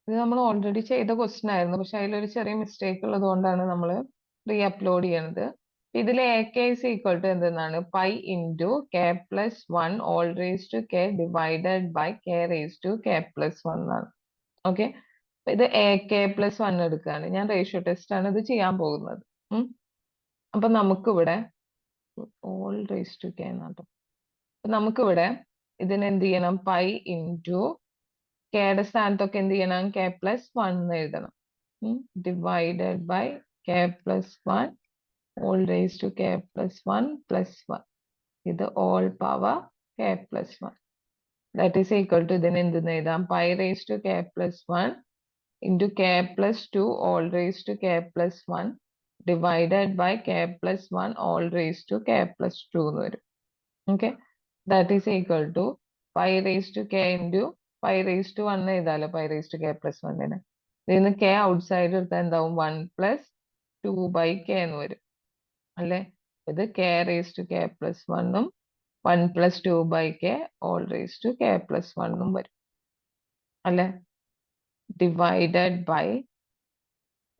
ഇത് നമ്മൾ ഓൾറെഡി ചെയ്ത ക്വസ്റ്റ്യൻ ആയിരുന്നു. പക്ഷെ അതിലൊരു ചെറിയ മിസ്റ്റേക്ക് ഉള്ളത് കൊണ്ടാണ് നമ്മൾ റീ അപ്ലോഡ് ചെയ്യണത്. ഇതിൽ a k is equal to എന്തെന്നാണ് pi into k plus one whole raise to k divided by K raise to K plus one ആണ്. ഓക്കെ, ഇത് എ കെ പ്ലസ് വൺ എടുക്കുകയാണ്. ഞാൻ റേഷ്യോ ടെസ്റ്റ് ആണ് ഇത് ചെയ്യാൻ പോകുന്നത്. അപ്പൊ നമുക്കിവിടെ ഓൾ റേസ് ടു കെ എന്നാട്ടോ. അപ്പൊ നമുക്കിവിടെ ഇതിന് എന്ത് ചെയ്യണം? പൈ ഇൻറ്റു കെയുടെ സ്ഥാനത്തൊക്കെ എന്ത് ചെയ്യണം? കെ പ്ലസ് വൺ എന്ന് എഴുതണം. Divided by k plus one whole raise to K plus one plus one. ഇത് whole power k plus one. That is equal to ഇതിന് എന്തെന്ന് എഴുതാം? Pi raise to K plus one into k plus two whole raise to K plus one divided by k plus one whole raise to K plus two എന്ന് വരും. Okay, that is equal to pi raise to K into pi raise to one എഴുതാലോ, pi raise to K plus വണ്ണിന്. ഇതിന് k outside എടുത്താൽ എന്താവും? One plus two by K എന്ന് വരും അല്ലെ. ഇത് k raise to K plus വണ്ണും one plus two by K all raise to K plus വണ്ണും വരും അല്ലെ. ഡിവൈഡഡ് ബൈ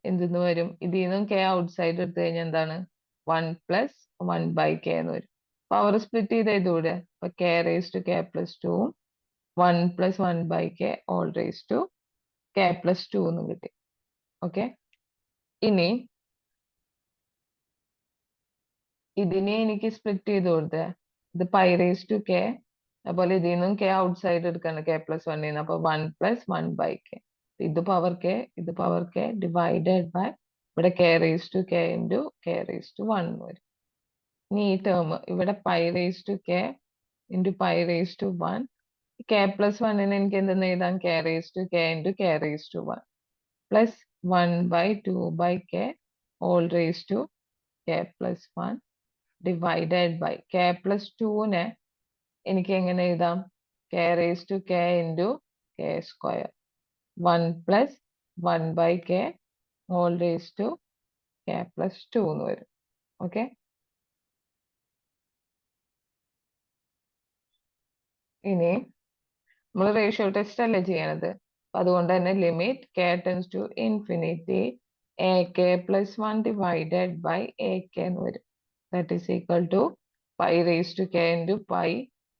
എന്തെന്ന് വരും? ഇതിൽ നിന്നും കെ ഔട്ട് സൈഡ് എടുത്തു കഴിഞ്ഞാൽ എന്താണ്? One plus one by K എന്ന് വരും. പവർ സ്പ്ലിറ്റ് ചെയ്ത് എഴുതൂടെ? അപ്പൊ k raise to K plus ടുവും one plus one by K all raise to K plus two എന്ന് കിട്ടി. ഓക്കെ, ഇനി ഇതിനെ എനിക്ക് സ്പ്ലിറ്റ് ചെയ്ത് കൊടുത്തേ. ഇത് പൈ റേസ് ടു കെ, അതുപോലെ ഇതിൽ നിന്നും കെ ഔട്ട് സൈഡ് എടുക്കണം കെ പ്ലസ് വണ്ണിന്ന്. അപ്പൊ one plus one by K. ഇത് പവർ കെ, ഇത് പവർ കെ ഡിവൈഡഡ് ബൈ ഇവിടെ K raise to K into K raise to one വരും. ഇനി ഈ ടേം ഇവിടെ pi raise to K into pi raise to one. K plus വണ്ണിന് എനിക്ക് എന്തെന്ന് എഴുതാം? K raise to K into K raise to one plus one by two by K all raise to K plus one divided by k plus ടുവിനെ എനിക്ക് എങ്ങനെ എഴുതാം? K raise to K into K square one plus one by K all raise to K plus two എന്ന് വരും. Okay, ഇനി നമ്മൾ ratio test അല്ലേ ചെയ്യണത്. അതുകൊണ്ട് തന്നെ limit K tends to infinity a K plus one divided by a K എന്ന് വരും. That is equal to pi raise to K into pi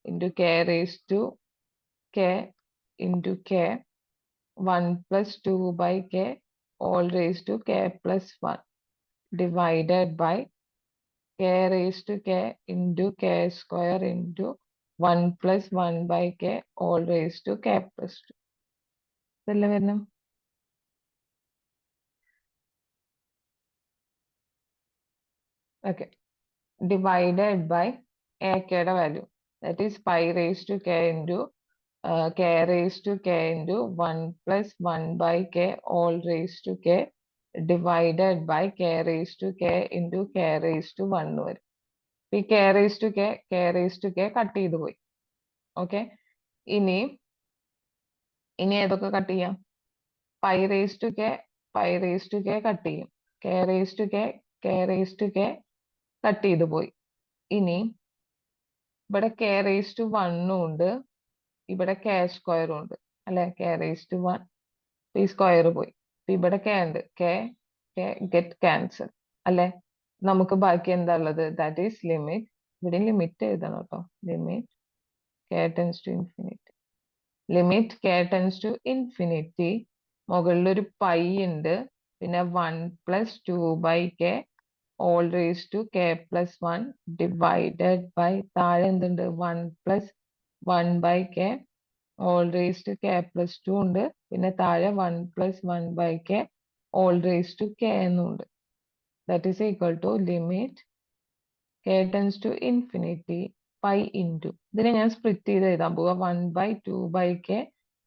into K raise to K into K one plus two by K all raise to K plus one divided by K raise to K into K square into one plus one by K all raise to K plus two. ഇതല്ലേ വരണം? Okay, divided by a കെയുടെ value that is pi raise to K into K raise to K into one plus one by K all raise to k divided by K raise to K into K raise to one വരും. ഈ k raise to k cut ചെയ്ത് പോയി. Okay, ഇനി ഏതൊക്കെ cut ചെയ്യാം? Pi raise to k cut ചെയ്യും. K raise to k cut ചെയ്ത് പോയി. ഇനി ഇവിടെ കെ റേസ് ടു വണ്ണും ഉണ്ട്, ഇവിടെ കെ സ്ക്വയറും ഉണ്ട് അല്ലെ. കെ റേസ് ടു വൺ ഈ സ്ക്വയർ പോയി. ഇവിടെ കെ ഉണ്ട്, കെ ഗെറ്റ് ക്യാൻസൽ അല്ലെ. നമുക്ക് ബാക്കി എന്താ ഉള്ളത്? ദാറ്റ് ഈസ് ലിമിറ്റ്, ഇവിടെ ലിമിറ്റ് എഴുതണം കേട്ടോ. Limit K tends to infinity, limit K tends to infinity. മുകളിൽ ഒരു പൈ ഉണ്ട്, പിന്നെ one plus two by K all raise to K plus one divided by താഴെ എന്തുണ്ട്? One plus one by K all raise to K plus two ഉണ്ട്, പിന്നെ താഴെ one plus one by K all raise to k എന്നുണ്ട്. That is equal to limit K tends to infinity pi into ഇതിനെ ഞാൻ split ചെയ്ത് എഴുതാൻ പോവുക. One by two by K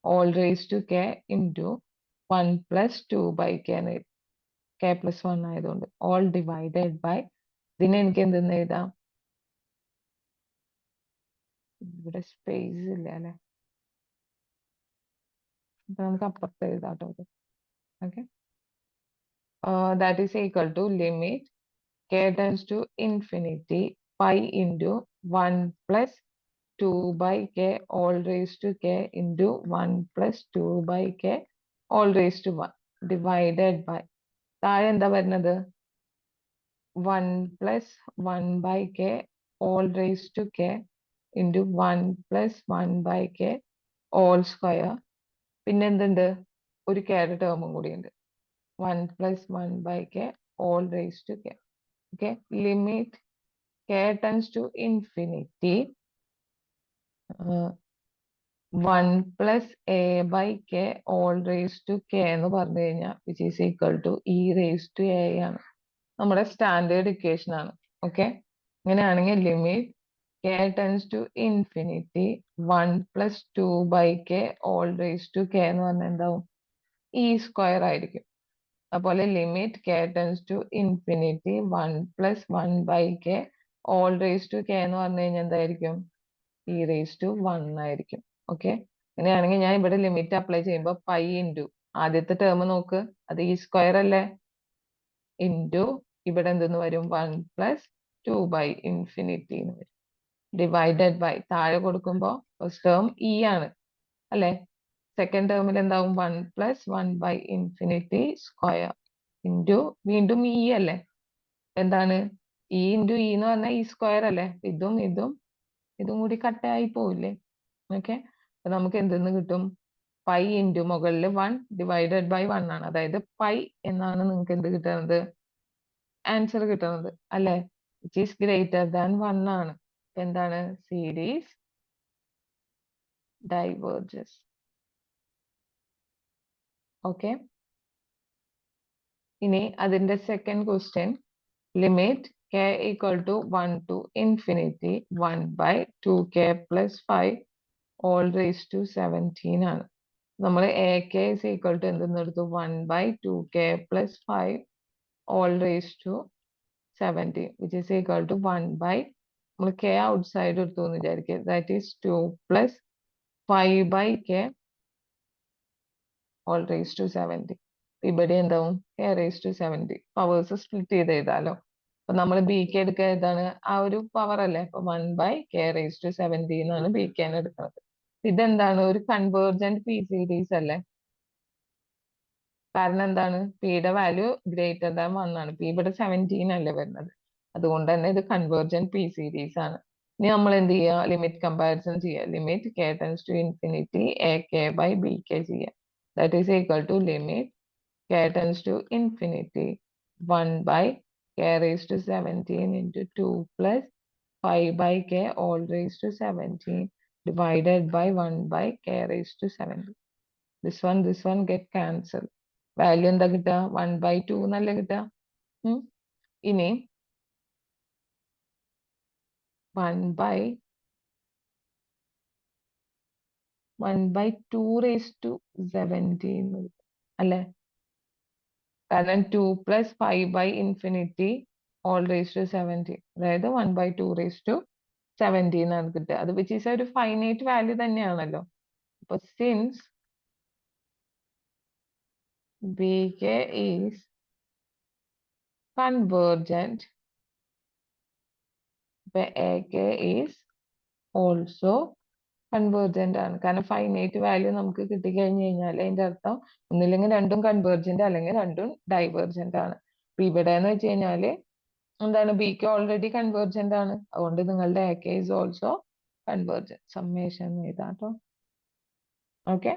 all raise to K into one plus two by K എന്ന് എഴുതും. K plus one ആയതുകൊണ്ട് all divided by ഇതിനെ എനിക്ക് എന്തെന്ന് എഴുതാം? ഇവിടെ സ്പേസ് ഇല്ല അല്ലെ, അപ്പൊ നമുക്ക് അപ്പുറത്ത് എഴുതാട്ടോ. Okay, that is equal to limit K tends to infinity pi into one plus two by K all raise to K into one plus two by K all raise to 1 divided by താഴെ എന്താ വരുന്നത് 1 plus 1 by K all raise to K into 1 plus 1 by K whole square പിന്നെ എന്തുണ്ട് ഒരു കെയുടെ ടേമും കൂടി ഉണ്ട് 1 plus 1 by K all raise to K okay limit K tends to infinity 1 plus a by K all raise to K എന്ന് പറഞ്ഞു കഴിഞ്ഞാൽ which is equal to e raise to a ആണ് നമ്മുടെ സ്റ്റാൻഡേർഡ് ഇക്വേഷൻ ആണ് okay അങ്ങനെയാണെങ്കിൽ limit K tends to infinity 1 plus 2 by K all raise to K എന്ന് പറഞ്ഞാൽ എന്താവും ഇ സ്ക്വയർ ആയിരിക്കും അതുപോലെ limit K tends to infinity 1 plus 1 by K all raise to K എന്ന് പറഞ്ഞു കഴിഞ്ഞാൽ എന്തായിരിക്കും ഇ റേസ് ടു 1 ആയിരിക്കും ഓക്കെ അങ്ങനെയാണെങ്കിൽ ഞാൻ ഇവിടെ ലിമിറ്റ് അപ്ലൈ ചെയ്യുമ്പോൾ പൈ ഇൻറ്റു ആദ്യത്തെ ടേം നോക്ക് അത് ഈ സ്ക്വയർ അല്ലേ ഇൻറ്റു ഇവിടെ എന്തെന്ന് വരും 1 പ്ലസ് 2 ബൈ ഇൻഫിനിറ്റി എന്ന് വരും ഡിവൈഡഡ് ബൈ താഴെ കൊടുക്കുമ്പോൾ ഫസ്റ്റ് ടേം ഇ ആണ് അല്ലെ സെക്കൻഡ് ടേമിൽ എന്താവും 1 plus 1 by infinity square into വീണ്ടും ഇ അല്ലേ എന്താണ് ഇ ഇൻറ്റു ഇ എന്ന് പറഞ്ഞാൽ ഈ സ്ക്വയർ അല്ലേ ഇതും കൂടി കട്ടായി പോവില്ലേ ഓക്കെ അപ്പൊ നമുക്ക് എന്തെന്ന് കിട്ടും പൈ ഇൻറ്റു മുകളിൽ 1 ഡിവൈഡഡ് ബൈ 1 ആണ് അതായത് പൈ എന്നാണ് നിങ്ങൾക്ക് എന്ത് കിട്ടുന്നത് ആൻസർ കിട്ടുന്നത് അല്ലെ വിച്ച് ഈസ് ഗ്രേറ്റർ ദാൻ 1 ആണ് എന്താണ് സീരീസ് ഡൈവേർജസ് ഓക്കെ ഇനി അതിന്റെ second question limit k equal to 1 to infinity 1 by 2k plus 5 all raised to 17 ആണ് നമ്മൾ ak is equal to എന്തെന്നെടുത്തു 1 by 2k plus 5 all raised to 17 which is equal to 1 by നമ്മൾ k outside എടുത്തു എന്ന് വിചാരിക്കുക that is 2 plus 5 by k all raised to 70 ഇവിടെ എന്താവും k raised to 70 powers split ചെയ്ത് എഴുതാലോ അപ്പൊ നമ്മൾ ബി കെ എടുക്കുക ഏതാണ് ആ ഒരു പവർ അല്ലേ അപ്പൊ 1 by k raised to 70 എന്നാണ് ബി കെ എടുക്കുന്നത് ഇതെന്താണ് ഒരു കൺവേർജന്റ് പി സീരീസ് അല്ലേ കാരണം എന്താണ് പിയുടെ വാല്യൂ ഗ്രേറ്റർ ദാൻ 1 ആണ് പി ഇവിടെ 17 അല്ലേ വരുന്നത് അതുകൊണ്ട് തന്നെ ഇത് കൺവേർജന്റ് പി സീരീസ് ആണ് ഇനി നമ്മൾ എന്ത് ചെയ്യുക ലിമിറ്റ് കമ്പാരിസൺ ചെയ്യുക limit K tends to infinity a k by b k ചെയ്യുക that is equal to limit K tends to infinity 1 by k raised to 17 into 2 plus 5 by k all raised to 17 divided by 1 by k raised to 70. This one get cancelled. Value എന്താ കിട്ടുക 1 by 2 എന്നല്ലേ കിട്ടുക ഇനി 1 by 2 raised to 17 അല്ലേ കാരണം 2 plus 5 by infinity all raised to 70 അതായത് 1 by 2 raised to 70 എന്നാണ് കിട്ടുക അത് വിച്ച് ഈസ് ഒരു ഫൈനൈറ്റ് വാല്യൂ തന്നെയാണല്ലോ അപ്പൊ since B K is convergent A k is also convergent ആണ് കാരണം ഫൈനൈറ്റ് വാല്യൂ നമുക്ക് കിട്ടിക്കഴിഞ്ഞു കഴിഞ്ഞാൽ അതിന്റെ അർത്ഥം ഒന്നില്ലെങ്കിൽ രണ്ടും കൺവേർജന്റ് അല്ലെങ്കിൽ രണ്ടും ഡൈവേർജന്റ് ആണ് അപ്പൊ ഇവിടെ എന്ന് വെച്ച് കഴിഞ്ഞാല് എന്താണ് ബി കെ ഓൾറെഡി കൺവേർജന്റ് ആണ് അതുകൊണ്ട് നിങ്ങളുടെ a k is also convergent summation എഴുതാട്ടോ ഓക്കെ